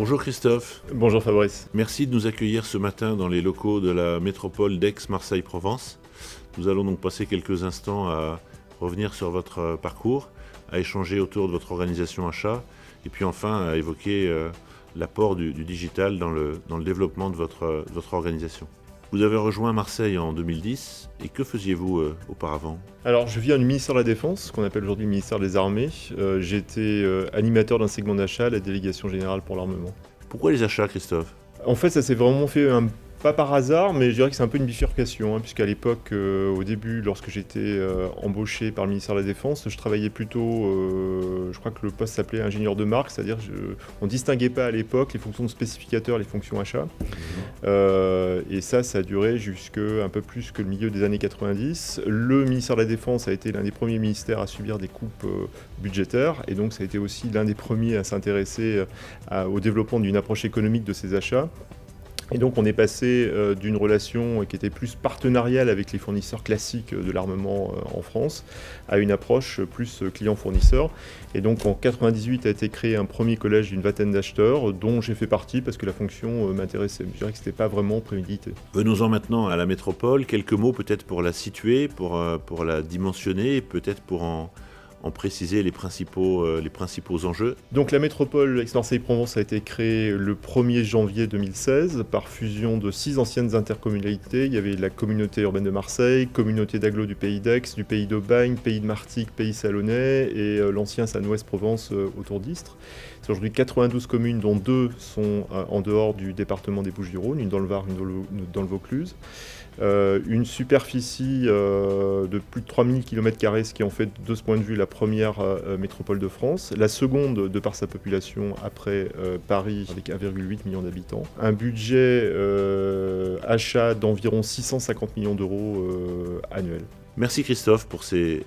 Bonjour Christophe. Bonjour Fabrice. Merci de nous accueillir ce matin dans les locaux de la métropole d'Aix-Marseille-Provence. Nous allons donc passer quelques instants à revenir sur votre parcours, à échanger autour de votre organisation achat et puis enfin à évoquer l'apport du digital dans le développement de votre organisation. Vous avez rejoint Marseille en 2010 et que faisiez-vous auparavant ? Alors je viens du ministère de la Défense, qu'on appelle aujourd'hui le ministère des Armées. J'étais animateur d'un segment d'achat à la Délégation Générale pour l'Armement. Pourquoi les achats, Christophe ? En fait, ça s'est vraiment fait pas par hasard, mais je dirais que c'est un peu une bifurcation, puisqu'à l'époque, au début, lorsque j'étais embauché par le ministère de la Défense, je travaillais plutôt, je crois que le poste s'appelait ingénieur de marque, c'est-à-dire on ne distinguait pas à l'époque les fonctions de spécificateur et les fonctions achat. Et ça a duré jusqu'à un peu plus que le milieu des années 90. Le ministère de la Défense a été l'un des premiers ministères à subir des coupes budgétaires, et donc ça a été aussi l'un des premiers à s'intéresser au développement d'une approche économique de ces achats. Et donc on est passé d'une relation qui était plus partenariale avec les fournisseurs classiques de l'armement en France à une approche plus client-fournisseur. Et donc en 1998 a été créé un premier collège d'une vingtaine d'acheteurs dont j'ai fait partie parce que la fonction m'intéressait. Je dirais que ce n'était pas vraiment prémédité. Venons-en maintenant à la métropole. Quelques mots peut-être pour la situer, pour la dimensionner et peut-être pour en préciser les principaux enjeux. Donc la métropole Aix-Marseille-Provence a été créée le 1er janvier 2016 par fusion de 6 anciennes intercommunalités. Il y avait la communauté urbaine de Marseille, communauté d'agglo du pays d'Aix, du pays d'Aubagne, pays de Martigues, pays salonnais et l'ancien San-Ouest Provence autour d'Istres. C'est aujourd'hui 92 communes dont 2 sont en dehors du département des Bouches-du-Rhône, une dans le Var, une dans le Vaucluse. Une superficie de plus de 3000 km², ce qui en fait de ce point de vue la première métropole de France, la seconde de par sa population après Paris avec 1,8 million d'habitants, un budget achat d'environ 650 millions d'euros annuels. Merci Christophe pour ces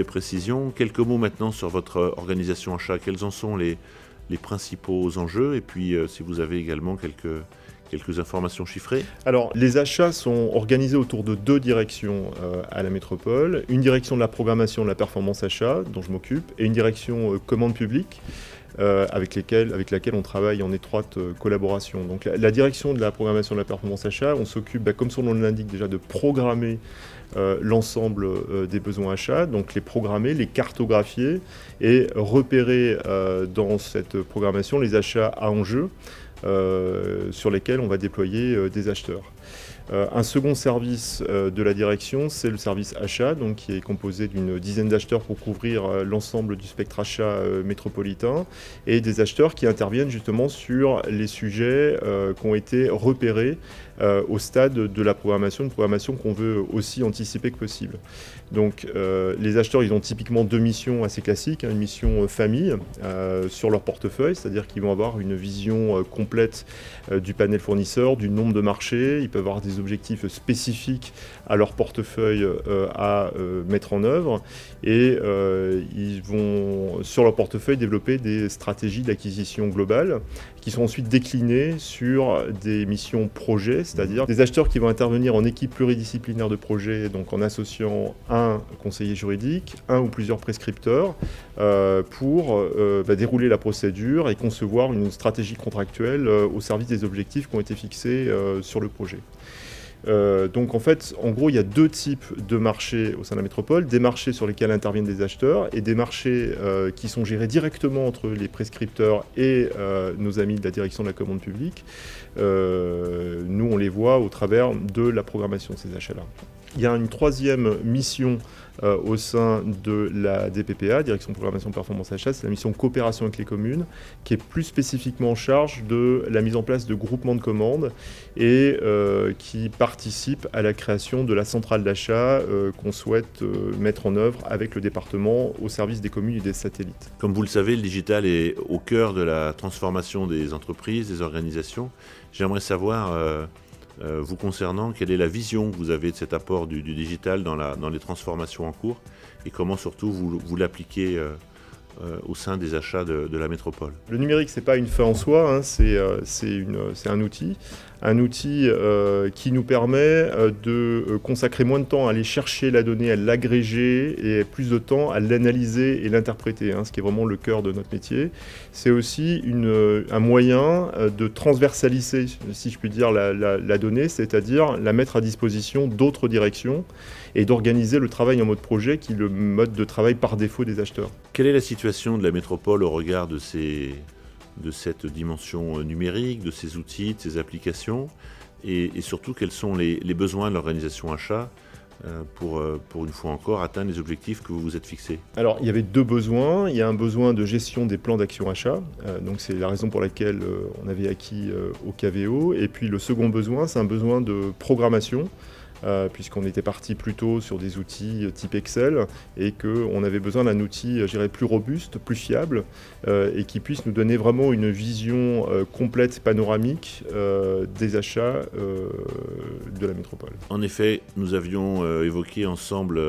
précisions. Quelques mots maintenant sur votre organisation achat. Quels en sont les principaux enjeux et puis si vous avez également quelques informations chiffrées. Alors, les achats sont organisés autour de 2 directions à la métropole. Une direction de la programmation de la performance achat, dont je m'occupe, et une direction commande publique, avec laquelle on travaille en étroite collaboration. Donc, la direction de la programmation de la performance achat, on s'occupe, comme son nom l'indique déjà, de programmer l'ensemble des besoins achats, donc les programmer, les cartographier et repérer dans cette programmation les achats à enjeu, sur lesquels on va déployer des acheteurs. Un second service de la direction, c'est le service achat, donc qui est composé d'une dizaine d'acheteurs pour couvrir l'ensemble du spectre achat métropolitain, et des acheteurs qui interviennent justement sur les sujets qui ont été repérés au stade de la programmation, une programmation qu'on veut aussi anticiper que possible. Donc les acheteurs, ils ont typiquement 2 missions assez classiques, une mission famille sur leur portefeuille, c'est-à-dire qu'ils vont avoir une vision complète du panel fournisseur, du nombre de marchés, ils peuvent avoir des objectifs spécifiques à leur portefeuille à mettre en œuvre, et ils vont sur leur portefeuille développer des stratégies d'acquisition globale qui sont ensuite déclinées sur des missions projets, c'est-à-dire des acheteurs qui vont intervenir en équipe pluridisciplinaire de projet, donc en associant un conseiller juridique, un ou plusieurs prescripteurs, pour dérouler la procédure et concevoir une stratégie contractuelle au service des objectifs qui ont été fixés sur le projet. Donc en fait, en gros, il y a 2 types de marchés au sein de la métropole, des marchés sur lesquels interviennent des acheteurs et des marchés qui sont gérés directement entre les prescripteurs et nos amis de la direction de la commande publique. Nous, on les voit au travers de la programmation de ces achats-là. Il y a une 3e mission au sein de la DPPA, Direction de Programmation Performance Achat, c'est la mission coopération avec les communes, qui est plus spécifiquement en charge de la mise en place de groupements de commandes et qui participe à la création de la centrale d'achat qu'on souhaite mettre en œuvre avec le département au service des communes et des satellites. Comme vous le savez, le digital est au cœur de la transformation des entreprises, des organisations. J'aimerais savoir... vous concernant, quelle est la vision que vous avez de cet apport du digital dans les transformations en cours et comment surtout vous l'appliquez au sein des achats de la métropole. Le numérique, ce n'est pas une fin en soi, c'est un outil un outil qui nous permet de consacrer moins de temps à aller chercher la donnée, à l'agréger et plus de temps à l'analyser et l'interpréter, ce qui est vraiment le cœur de notre métier. C'est aussi un moyen de transversaliser, si je puis dire, la donnée, c'est-à-dire la mettre à disposition d'autres directions et d'organiser le travail en mode projet, qui est le mode de travail par défaut des acheteurs. Quelle est la situation de la métropole au regard de cette dimension numérique, de ces outils, de ces applications, et surtout quels sont les besoins de l'organisation achat pour une fois encore atteindre les objectifs que vous vous êtes fixés? Alors, il y avait deux besoins. Il y a un besoin de gestion des plans d'action achat. Donc, c'est la raison pour laquelle on avait acquis au KVO. Et puis, le second besoin, c'est un besoin de programmation, puisqu'on était parti plutôt sur des outils type Excel et qu'on avait besoin d'un outil, je dirais, plus robuste, plus fiable et qui puisse nous donner vraiment une vision complète, panoramique des achats de la métropole. En effet, nous avions évoqué ensemble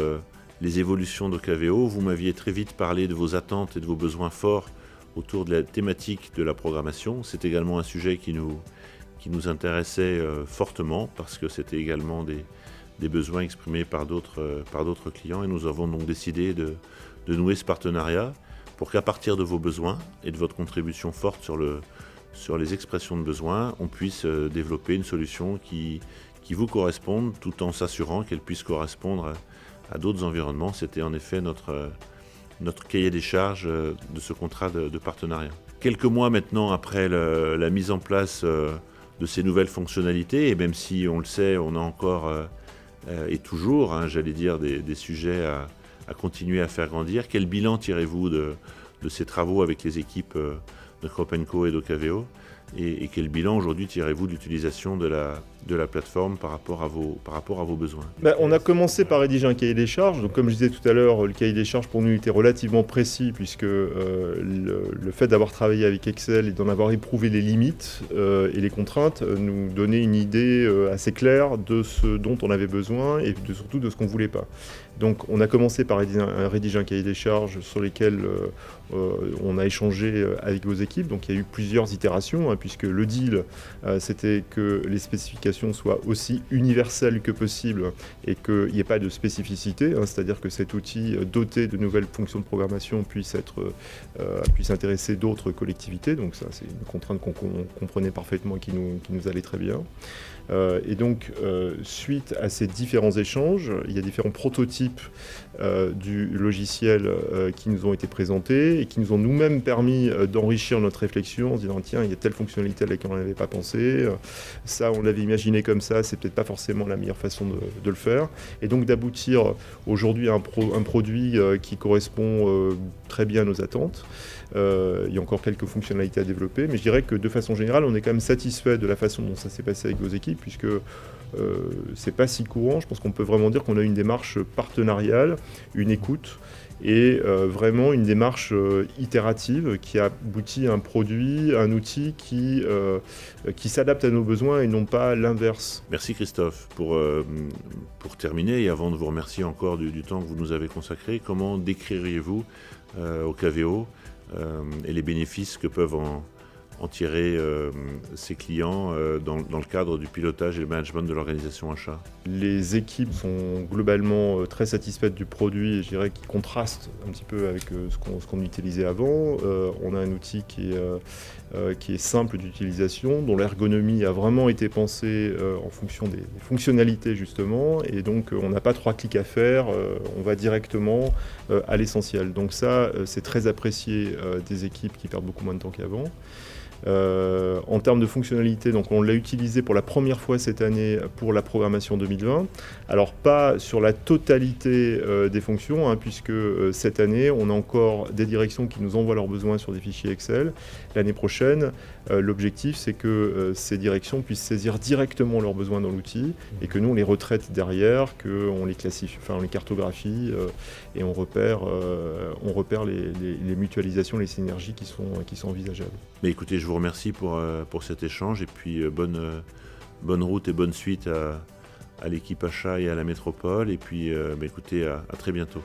les évolutions de KVO. Vous m'aviez très vite parlé de vos attentes et de vos besoins forts autour de la thématique de la programmation. C'est également un sujet qui nous intéressait fortement parce que c'était également des besoins exprimés par d'autres clients, et nous avons donc décidé de nouer ce partenariat pour qu'à partir de vos besoins et de votre contribution forte sur les expressions de besoins, on puisse développer une solution qui vous corresponde tout en s'assurant qu'elle puisse correspondre à d'autres environnements. C'était en effet notre cahier des charges de ce contrat de partenariat. Quelques mois maintenant après la mise en place de ces nouvelles fonctionnalités, et même si on le sait, on a encore et toujours, j'allais dire, des sujets à continuer à faire grandir. Quel bilan tirez-vous de ces travaux avec les équipes de Crop & Co et d'OKVO, et quel bilan aujourd'hui tirez-vous de l'utilisation de la plateforme par rapport à vos besoins? On a commencé par rédiger un cahier des charges. Donc, comme je disais tout à l'heure, le cahier des charges pour nous était relativement précis, puisque le fait d'avoir travaillé avec Excel et d'en avoir éprouvé les limites et les contraintes nous donnait une idée assez claire de ce dont on avait besoin et surtout de ce qu'on ne voulait pas. Donc, on a commencé par rédiger un cahier des charges sur lesquels on a échangé avec vos équipes. Donc, il y a eu plusieurs itérations, puisque le deal, c'était que les spécifications soient aussi universelles que possible et qu'il n'y ait pas de spécificité, c'est-à-dire que cet outil doté de nouvelles fonctions de programmation puisse intéresser d'autres collectivités. Donc, ça, c'est une contrainte qu'on comprenait parfaitement et qui nous allait très bien. Et donc, suite à ces différents échanges, il y a différents prototypes du logiciel qui nous ont été présentés et qui nous ont nous-mêmes permis d'enrichir notre réflexion en se disant tiens, il y a telle fonctionnalité à laquelle on n'avait pas pensé, ça on l'avait imaginé comme ça, c'est peut-être pas forcément la meilleure façon de le faire, et donc d'aboutir aujourd'hui à un produit qui correspond très bien à nos attentes. Il y a encore quelques fonctionnalités à développer, mais je dirais que de façon générale, on est quand même satisfait de la façon dont ça s'est passé avec vos équipes, puisque c'est pas si courant. Je pense qu'on peut vraiment dire qu'on a une démarche partenariale, une écoute, et vraiment une démarche itérative qui aboutit à un produit, un outil qui s'adapte à nos besoins et non pas l'inverse. Merci Christophe. Pour terminer, et avant de vous remercier encore du temps que vous nous avez consacré, comment décririez-vous au KVO et les bénéfices que peuvent en tirer ses clients dans le cadre du pilotage et du management de l'organisation achat? Les équipes sont globalement très satisfaites du produit, et je dirais qu'il contraste un petit peu avec ce qu'on utilisait avant. On a un outil qui est simple d'utilisation, dont l'ergonomie a vraiment été pensée en fonction des fonctionnalités justement, et donc on n'a pas 3 clics à faire, on va directement à l'essentiel. Donc ça, c'est très apprécié des équipes qui perdent beaucoup moins de temps qu'avant. En termes de fonctionnalité, donc on l'a utilisé pour la première fois cette année pour la programmation 2020. Alors pas sur la totalité des fonctions, puisque cette année on a encore des directions qui nous envoient leurs besoins sur des fichiers Excel. L'année prochaine, l'objectif c'est que ces directions puissent saisir directement leurs besoins dans l'outil et que nous on les retraite derrière, qu'on les classifie, on les cartographie et on repère les mutualisations, les synergies qui sont envisageables. Mais écoutez, je vous remercie pour cet échange, et puis bonne route et bonne suite à l'équipe achat et à la métropole, et puis écoutez, à très bientôt.